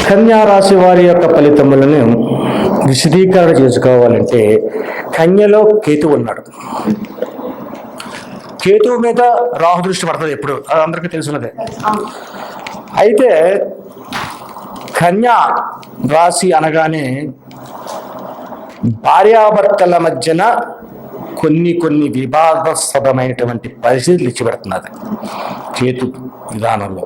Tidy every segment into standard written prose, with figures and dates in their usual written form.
కన్యా రాశి వారి యొక్క ఫలితములను విశదీకరణ చేసుకోవాలంటే కన్యలో కేతు ఉన్నాడు. కేతువు మీద రాహు దృష్టి పడుతుంది ఎప్పుడు, అది అందరికీ తెలుసున్నదే. అయితే కన్యా రాశి అనగానే భార్యాభర్తల మధ్యన కొన్ని వివాదాస్పదమైనటువంటి పరిస్థితులు ఇచ్చిపెడుతున్నది కేతు విధానంలో.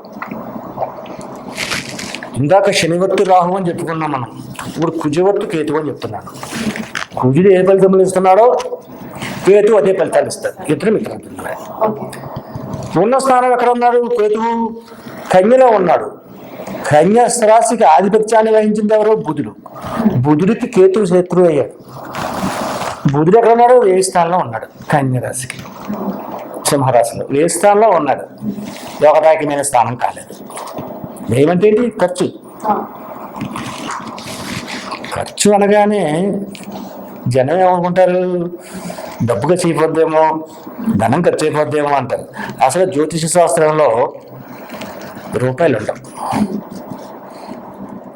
ఇందాక శనివర్తు రాహు అని చెప్పుకున్నాం మనం, ఇప్పుడు కుజవర్తు కేతు అని చెప్తున్నాను. కుజుడు ఏ ఫలితములు ఇస్తున్నాడో కేతు అదే ఫలితాలు ఇస్తాడు. ఇద్దరు మిత్రులు ఉన్న స్థానం ఎక్కడ ఉన్నాడు? కేతువు కన్యలో ఉన్నాడు. కన్య రాశికి ఆధిపత్యాన్ని వహించింది ఎవరో? బుధుడు. బుధుడికి కేతువు శత్రువు అయ్యాడు. బుధుడు ఎక్కడ ఉన్నాడు? ఏ స్థానంలో ఉన్నాడు? కన్య రాశికి, సింహరాశిలో ఏ స్థానంలో ఉన్నాడు. యోగదాయకమైన స్థానం కాలేదు. ఏమంటే ఏంటి? ఖర్చు. ఖర్చు అనగానే జనం ఏమనుకుంటారు? డబ్బుగా చేయబోద్దేమో, ధనం ఖర్చు అయిపోద్దేమో అంటారు. అసలు జ్యోతిష శాస్త్రంలో రూపాయలు ఉండవు.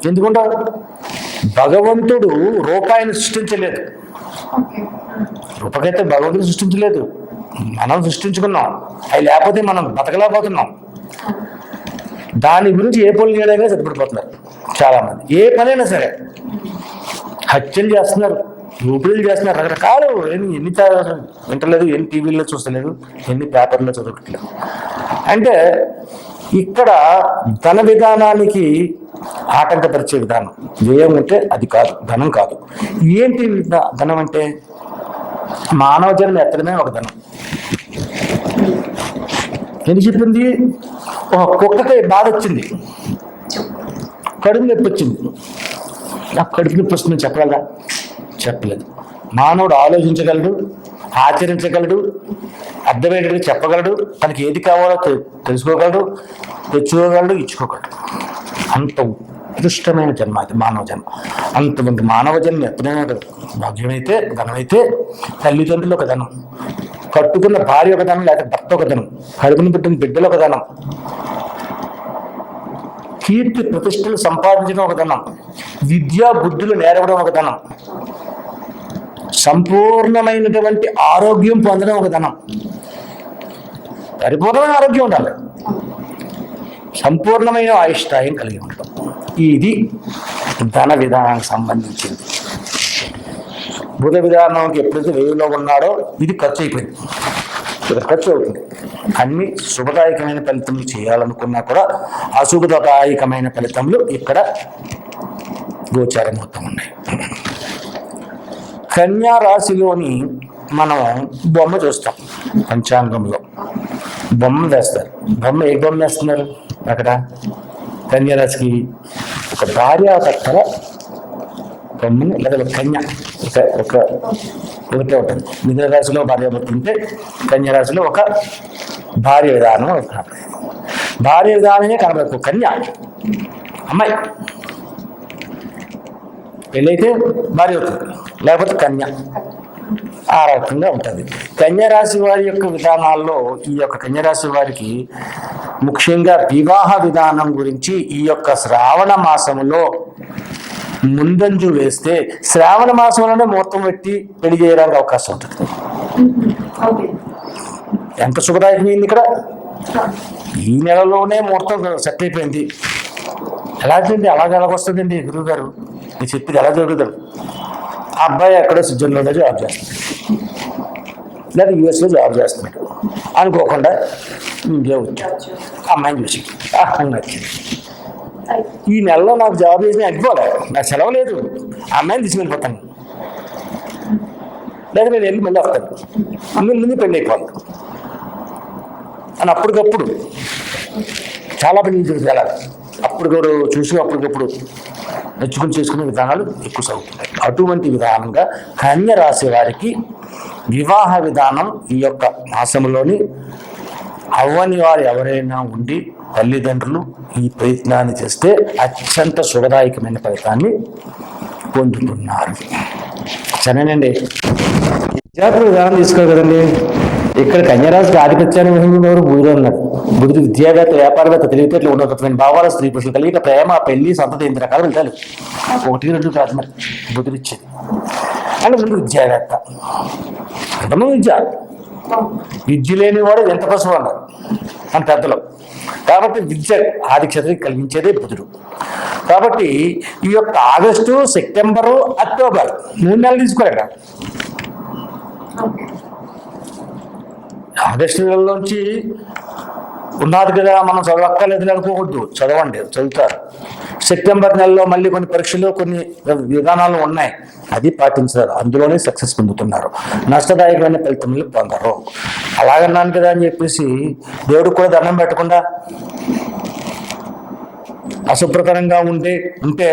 ఎందుకుంటారు? భగవంతుడు రూపాయిని సృష్టించలేదు. రూపకైతే భగవంతుడు సృష్టించలేదు, మనం సృష్టించుకున్నాం. అవి లేకపోతే మనం బతకలేకపోతున్నాం. దాని గురించి ఏ పనులు చేయడానికి సిద్ధపడిపోతున్నారు చాలా మంది. ఏ పనైనా సరే హత్యలు చేస్తున్నారు, రూపులు చేస్తున్నారు, రకరకాలు. ఎన్ని వింటలేదు, ఎన్ని టీవీల్లో చూస్తలేదు, ఎన్ని పేపర్లో చదవట్లేదు. అంటే ఇక్కడ ధన విధానానికి ఆటంకపరిచే విధానం వ్యయం ఉంటే అది కాదు, ధనం కాదు. ఏంటి ధనం అంటే? మానవ జన్మ ఎత్తడమే ఒక ధనం. ఎందుకు చెప్పింది? ఒక కుక్కకి బాధ వచ్చింది, కడుపు నొప్పి వచ్చింది. నాకు కడుపు నొప్పి వస్తుందని చెప్పగలరా? చెప్పలేదు. మానవుడు ఆలోచించగలడు, ఆచరించగలడు, అర్థమయ్యేటట్టు చెప్పగలడు, తనకి ఏది కావాలో తెలుసుకోగలడు, తెచ్చుకోగలడు, ఇచ్చుకోగలడు. అంత ఉత్కృష్టమైన జన్మ అది మానవ జన్మ. అంతమంది మానవ జన్మ ఎత్తడమే భాగ్యమైతే, ధనమైతే తల్లిదండ్రులు ఒక ధనం, కట్టుకున్న భార్య ఒక ధనం, లేకపోతే భర్త ఒక ధనం, కడుపుని పుట్టిన బిడ్డలు ఒక ధనం, కీర్తి ప్రతిష్టలు సంపాదించడం ఒక ధనం, విద్యా బుద్ధులు నేర్పడం ఒక ధనం, సంపూర్ణమైనటువంటి ఆరోగ్యం పొందడం ఒక ధనం. పరిపూర్ణమైన ఆరోగ్యం ఉండాలి, సంపూర్ణమైన ఆయుష్టాయం కలిగి ఉండడం. ఇది ధన విధానానికి సంబంధించింది. బుధ విధానానికి ఎప్పుడైతే వేయులో ఉన్నాడో ఇది ఖర్చు అయిపోయింది, ఇక్కడ ఖర్చు అవుతుంది. అన్ని శుభదాయకమైన ఫలితములు చేయాలనుకున్నా కూడా అశుభదాయకమైన ఫలితములు ఇక్కడ గోచారం మొత్తం ఉన్నాయి. కన్యా రాశిలోని మనం బొమ్మ చూస్తాం, పంచాంగంలో బొమ్మ వేస్తారు. బొమ్మ ఏ బొమ్మ వేస్తున్నారు అక్కడ? కన్యా రాశికి ఒక భార్యాభర్తల బొమ్మని, లేదా ఒక కన్య ఒకటే ఉంటుంది. మిథున రాశిలో భార్యాభర్త ఉంటే కన్యా రాశిలో ఒక భార్య విధానం కనపడదు. భార్య విధానమే కనపడదు. కన్య అమ్మాయి పెళ్ళైతే భార్య అవుతుంది, లేకపోతే కన్య. ఆ రకంగా ఉంటుంది. కన్యరాశి వారి యొక్క విధానాల్లో ఈ యొక్క కన్యరాశి వారికి ముఖ్యంగా వివాహ విధానం గురించి ఈ యొక్క శ్రావణ మాసంలో ముందంజు వేస్తే శ్రావణ మాసంలోనే ముహూర్తం పెట్టి పెళ్లి చేయడానికి అవకాశం ఉంటుంది. ఎంత శుభదాయకమైంది ఇక్కడ. ఈ నెలలోనే ముహూర్తం సెట్ అయిపోయింది. ఎలాగండి? ఎలాగొస్తుందండి గురువు గారు? నేను చెప్పింది ఎలా జరుగుతుంది? ఆ అబ్బాయి ఎక్కడో స్విట్జర్లాండ్లో జాబ్ చేస్తున్నాడు, లేదా యూఎస్లో జాబ్ చేస్తున్నాడు. అనుకోకుండా ఇండియా వచ్చాడు, అమ్మాయిని చూసి నచ్చింది. ఈ నెలలో నాకు జాబ్ చేసిన అయిపోలే, నాకు సెలవు లేదు, అమ్మాయిని తీసుకెళ్ళిపోతాను, లేదా నేను వెళ్ళి మళ్ళీ వస్తాను, ముందు పెళ్ళి అయిపోవాలి అని అప్పటికప్పుడు చాలా పెళ్లి చూసి అప్పటికప్పుడు చూసి అప్పటికప్పుడు నచ్చుకుని చేసుకునే విధానాలు ఎక్కువ సాగుతున్నాయి. అటువంటి విధానంగా కన్య రాశి వారికి వివాహ విధానం ఈ యొక్క మాసంలోని అవ్వని వారు ఎవరైనా ఉండి తల్లిదండ్రులు ఈ ప్రయత్నాన్ని చేస్తే అత్యంత శుభదాయకమైన ఫలితాన్ని పొందుతున్నారు. సరేనండి, జాగ్రత్త విధానం తీసుకోవాలి కదండి. ఇక్కడ కన్యరాశికి ఆధిపత్యాన్ని వహించినవారు బుధుడు అన్నాడు. బుధుడు విద్యావేత్త, వ్యాపారవేత్త, తెలివితేటలు, ఉన్నతమైన భావాల, స్త్రీ పురుషులు కలిగిన ప్రేమ, పెళ్లి, సంతతి, 8 రకాలు వెళ్తారు. 1, 2 కాదు మరి బుధుడు ఇచ్చేది. అంటే ముందు విద్యావేత్త, ప్రథమ విద్య లేనివాడు ఎంత పశువు అన్నారు మన పెద్దలు. కాబట్టి విద్య ఆధిక్యతని కలిగించేదే బుధుడు. కాబట్టి ఈ యొక్క ఆగస్టు, సెప్టెంబరు, అక్టోబర్ 3 నెలలు తీసుకోలేక ఆగస్టు నెలలోంచి ఉన్నది కదా మనం చదవక్కర్లేదు అనుకోవద్దు, చదవండి, చదువుతారు. సెప్టెంబర్ నెలలో మళ్ళీ కొన్ని పరీక్షలు, కొన్ని విధానాలు ఉన్నాయి, అది పాటించారు, అందులోనే సక్సెస్ పొందుతున్నారు, నష్టదాయకమైన ఫలితములు పొందరు. అలాగన్నాను కదా అని చెప్పేసి దేవుడికి కూడా దండం పెట్టకుండా అశుభ్రకరంగా ఉంటే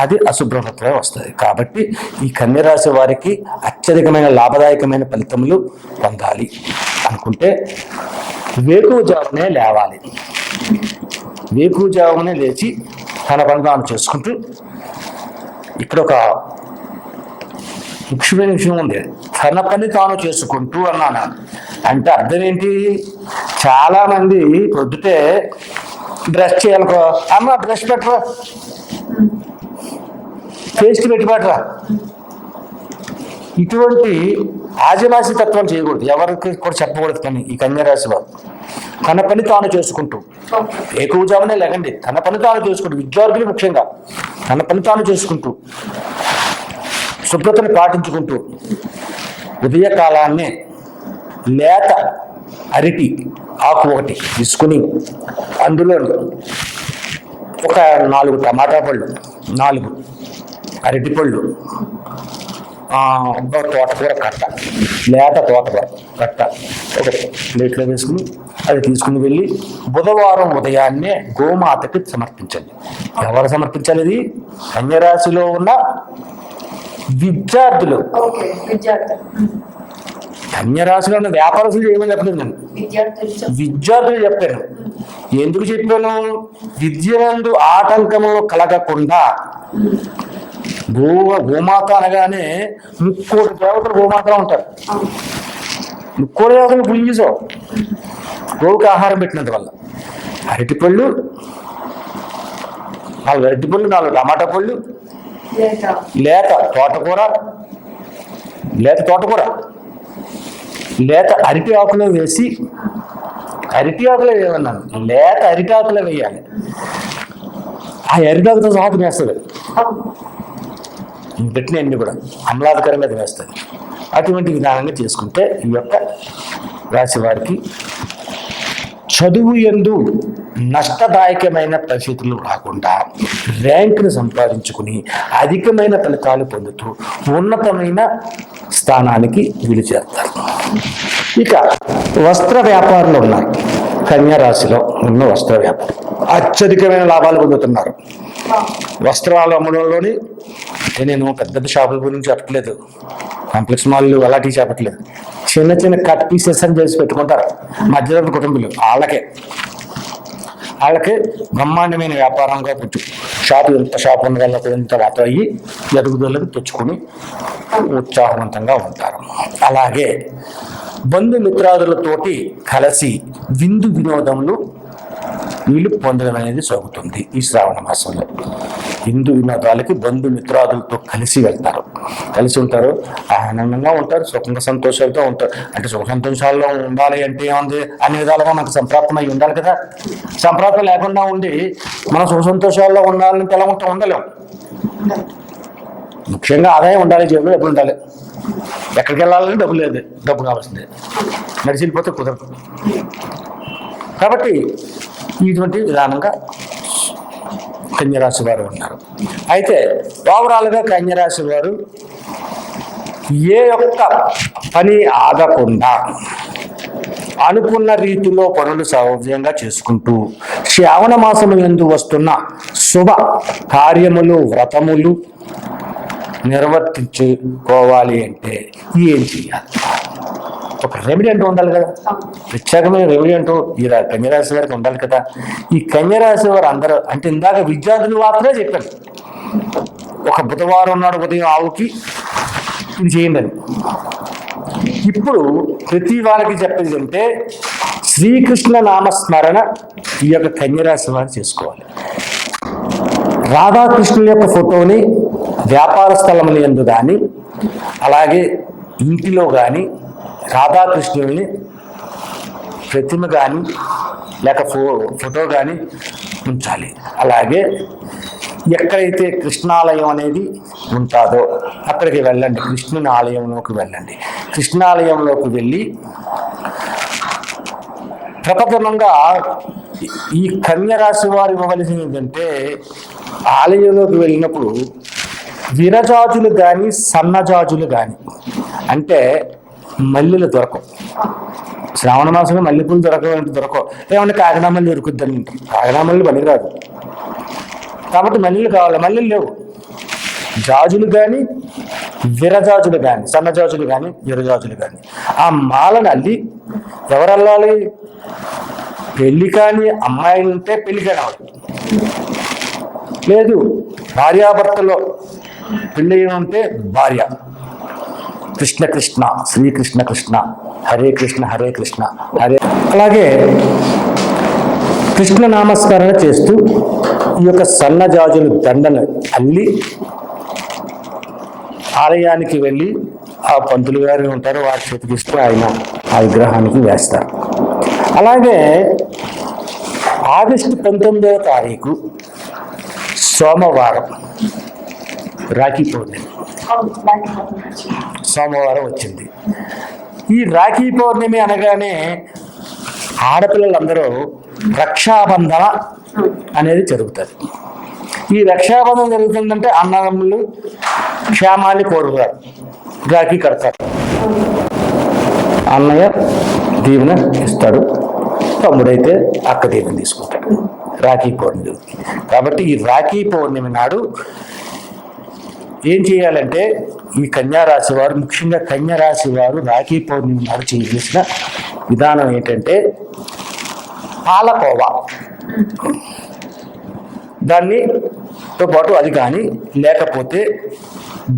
అది అశుభ్రతగా వస్తుంది. కాబట్టి ఈ కన్యరాశి వారికి అత్యధికమైన లాభదాయకమైన ఫలితములు పొందాలి అనుకుంటే వేకువజామునే లేవాలి. వేకువజామునే లేచి తన పని తాను చేసుకుంటూ, ఇక్కడ ఒక ముఖ్యమైన విషయం ఉంది, తన పని తాను చేసుకుంటూ అన్నాను. అంటే అర్థం ఏంటి? చాలా మంది పొద్దుటే బ్రష్ చేయాలనుకో, అమ్మ బ్రష్ పెట్టరా, పేస్ట్ పెట్టి పెట్టరా, ఇటువంటి ఆదివాసీ తత్వం చేయకూడదు, ఎవరికి కూడా చెప్పకూడదు. కానీ ఈ కన్యరాశిలో తన పని తాను చేసుకుంటూ ఏకూజామనే లేకండి, తన పని తాను చేసుకుంటూ, విద్యార్థులు ముఖ్యంగా తన పని తాను చేసుకుంటూ శుభ్రతను పాటించుకుంటూ ఉదయకాలాన్నే లేత అరటి ఆకు ఒకటి తీసుకుని అందులో ఒక 4 టమాటా పళ్ళు, 4 అరటి పళ్ళు, తోటకూర కట్ట, లేత తోటకూర కట్ట ఒక ప్లేట్లో వేసుకుని అది తీసుకుని వెళ్ళి బుధవారం ఉదయాన్నే గోమాతకి సమర్పించండి. ఎవరు సమర్పించాలి? ఇది కన్యరాశిలో ఉన్న విద్యార్థులు. కన్యరాశిలో ఉన్న వ్యాపారస్తులు చేయమని చెప్పలేదు నేను, విద్యార్థులు చెప్పాను. ఎందుకు చెప్పాను? విద్యనందు ఆటంకము కలగకుండా. గోమాత అనగానే 3 దేవతలు గోమాతలో ఉంటారు. 3 దేవతలు పూజించావు గోవుకి ఆహారం పెట్టినంత వల్ల. అరటిపళ్ళు 4 అరటిపళ్ళు, 4 టమాటా పళ్ళు, లేత తోటకూర, లేత అరటి ఆకులో వేసి, అరటి ఆకులో వేయమన్నాను, లేత అరటి ఆకులో వేయాలి. ఆ అరటి ఆకుతో సహా తినేస్తుంది, పెట్టినవన్నీ కూడా ఆహ్లాదకరంగా తినేస్తుంది. అటువంటి విధానంగా చేసుకుంటే ఈ యొక్క రాశి వారికి చదువు యందు నష్టదాయకమైన పరిస్థితులు రాకుండా ర్యాంకును సంపాదించుకుని అధికమైన ఫలితాలు పొందుతూ ఉన్నతమైన స్థానానికి వీలు చేస్తారు. ఇక వస్త్ర వ్యాపారులు ఉన్నారు. కన్యరాశిలో ఉన్న వస్త్ర వ్యాపారం అత్యధికమైన లాభాలు పొందుతున్నారు. వస్త్రాలు అమ్మడంలోని నేను పెద్ద షాపుల గురించి చెప్పట్లేదు, కాంప్లెక్స్ మాల్లు అలాంటివి చెప్పట్లేదు. చిన్న చిన్న కట్ పీసెస్ అని చేసి పెట్టుకుంటారు మధ్యతరగతి కుటుంబాలు, వాళ్ళకి బ్రహ్మాండమైన వ్యాపారంగా ఎంత షాప్ ఉన్న వాళ్ళకి ఎంత వార్త అయ్యి ఎదుగుదలకు తెచ్చుకొని ఉత్సాహవంతంగా ఉంటారు. అలాగే బంధుమిత్రాదులతోటి కలిసి విందు వినోదములు వీళ్ళు పొందడం అనేది సాగుతుంది. ఈ శ్రావణ మాసంలో హిందూ వినోదాలకి బంధుమిత్రాదులతో కలిసి వెళ్తారు, కలిసి ఉంటారు, ఆనందంగా ఉంటారు, సుఖంగా సంతోషాలతో ఉంటారు. అంటే సుఖ సంతోషాల్లో ఉండాలి అంటే ఏముంది, అన్ని విధాలుగా మనకు సంప్రాప్తం అయి ఉండాలి కదా. సంప్రాప్తం లేకుండా ఉండి మనం సుఖ సంతోషాల్లో ఉండాలంటే ఎలా ఉంటాం? ఉండలేం. ముఖ్యంగా ఆదాయం ఉండాలి, జేబులో డబ్బులు ఉండాలి. ఎక్కడికి వెళ్ళాలని డబ్బు లేదు, డబ్బు కావాల్సిందే, నడిచి వెళ్ళిపోతే కుదరదు. కాబట్టి ఇటువంటి విధానంగా కన్యరాశి వారు ఉన్నారు. అయితే ఓవరాల్గా కన్యరాశి వారు ఏ యొక్క పని ఆగకుండా అనుకున్న రీతిలో పనులు సౌజన్యంగా చేసుకుంటూ శ్రావణ మాసము యందు వస్తున్న శుభ కార్యములు, వ్రతములు నిర్వర్తించుకోవాలి అంటే ఏం చేయాలి? ఒక రెమెడీ అంటూ ఉండాలి కదా, ప్రత్యేకమైన రెమెడీ అంటూ ఈ కన్యరాశి వారికి ఉండాలి కదా. ఈ కన్యరాశి వారు అందరూ అంటే ఇందాక విద్యార్థులు మాత్రమే చెప్పాను, ఒక బుధవారం నాడు ఉదయం ఆవుకి ఇది చేయండి అని. ఇప్పుడు ప్రతి వారికి చెప్పేది అంటే శ్రీకృష్ణ నామస్మరణ ఈ యొక్క కన్యరాశి వారు చేసుకోవాలి. రాధాకృష్ణుల యొక్క ఫోటోని వ్యాపార స్థలముల యందు కానీ అలాగే ఇంటిలో కానీ రాధాకృష్ణుల్ని ప్రతిమ కానీ లేక ఫోటో కానీ ఉంచాలి. అలాగే ఎక్కడైతే కృష్ణాలయం అనేది ఉంటుందో అక్కడికి వెళ్ళండి, కృష్ణుని ఆలయంలోకి వెళ్ళండి. కృష్ణాలయంలోకి వెళ్ళి ప్రప్రథమంగా ఈ కన్యరాశి వారు ఇవ్వవలసింది ఏంటంటే ఆలయంలోకి వెళ్ళినప్పుడు విరజాజులు కానీ సన్నజాజులు కానీ, అంటే మల్లెలు దొరకవు. శ్రావణ మాసంలో మల్లెపూలు దొరకవు. ఏమన్నా కాకినాడ మల్లి దొరుకుద్దని ఉంటాం. కాకినాడ మల్లి పనికిరాదు కాబట్టి మల్లెలు కావాలి. మల్లెలు లేవు. జాజులు కానీ విరజాజులు కానీ, సన్నజాజులు కానీ విరజాజులు కానీ ఆ మాలను అల్లి ఎవరు అల్లాలి? పెళ్లి కాని అమ్మాయిలు ఉంటే పెళ్లి కాని లేదు, భార్యాభర్తలో పెళ్ళి ఉంటే భార్య. కృష్ణ కృష్ణ శ్రీకృష్ణ కృష్ణ హరే కృష్ణ హరే కృష్ణ హరే. అలాగే కృష్ణ నామస్మరణ చేస్తూ ఈ యొక్క సన్నజాజులు దండను అల్లి ఆలయానికి వెళ్ళి ఆ పంతులు గారు ఉంటారు, వారి చేతికిస్తూ ఆయన ఆ విగ్రహానికి వేస్తారు. అలాగే ఆగస్టు 19వ తారీఖు సోమవారం రాఖీ పౌర్ణమి సోమవారం వచ్చింది. ఈ రాఖీ పౌర్ణమి అనగానే ఆడపిల్లలందరూ రక్షాబంధన అనేది జరుగుతుంది. ఈ రక్షాబంధన జరుగుతుందంటే అన్నదమ్ములు క్షేమాన్ని కోరుతారు, రాఖీ కడతారు. అన్నయ్య దీవెన ఇస్తాడు, తమ్ముడైతే అక్క దీవెన తీసుకుంటాడు. రాఖీ పౌర్ణమి. కాబట్టి ఈ రాఖీ పౌర్ణమి నాడు ఏం చేయాలంటే ఈ కన్యారాశి వారు, ముఖ్యంగా కన్యారాశి వారు రాఖీ పౌర్ణమి నాడు చేయాల్సిన విధానం ఏంటంటే పాలకోవా, దానితో పాటు అది కానీ లేకపోతే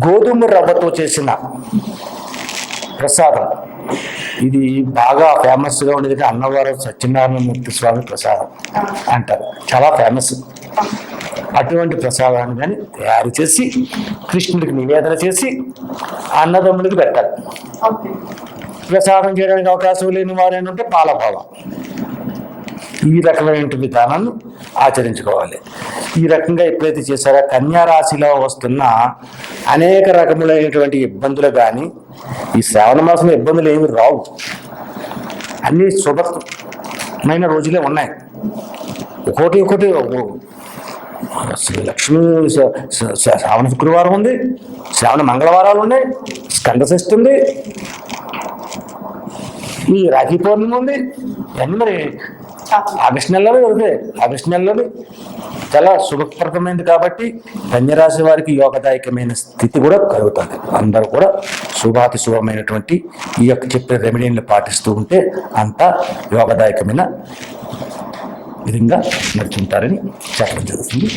గోధుమ రవ్వతో చేసిన ప్రసాదం, ఇది బాగా ఫేమస్గా ఉండేది అన్నవరం సత్యనారాయణమూర్తి స్వామి ప్రసాదం అంటారు, చాలా ఫేమస్. అటువంటి ప్రసాదాన్ని కానీ తయారు చేసి కృష్ణుడికి నివేదన చేసి అన్నదమ్ముడికి పెట్టాలి. ప్రసాదం చేయడానికి అవకాశం లేని వారు ఏంటంటే పాలకోవా. ఈ రకమైన విధానాన్ని ఆచరించుకోవాలి. ఈ రకంగా ఎప్పుడైతే చేశారో కన్యారాశిలో వస్తున్న అనేక రకములైనటువంటి ఇబ్బందులు కానీ ఈ శ్రావణ మాసంలో ఇబ్బందులు ఏమి రావు, అన్ని శుభమైన రోజులే ఉన్నాయి. ఒకటి లక్ష్మీ శ్రావణ శుక్రవారం ఉంది, శ్రావణ మంగళవారాలు ఉన్నాయి, స్కందషష్ఠి ఉంది, ఈ రాఖీ పౌర్ణమి ఉంది. అన్నీ మరి ఆగస్టు నెలలోనే దొరుకుతాయి. ఆగస్టు నెలలోనే చాలా శుభప్రదమైనది కాబట్టి కన్యరాశి వారికి యోగదాయకమైన స్థితి కూడా కలుగుతుంది. అందరూ కూడా శుభాతి శుభమైనటువంటి ఈ యొక్క చెప్పే రెమెడీని పాటిస్తూ ఉంటే అంతా యోగదాయకమైన విధంగా నడుచుంటారని చెప్పడం జరుగుతుంది.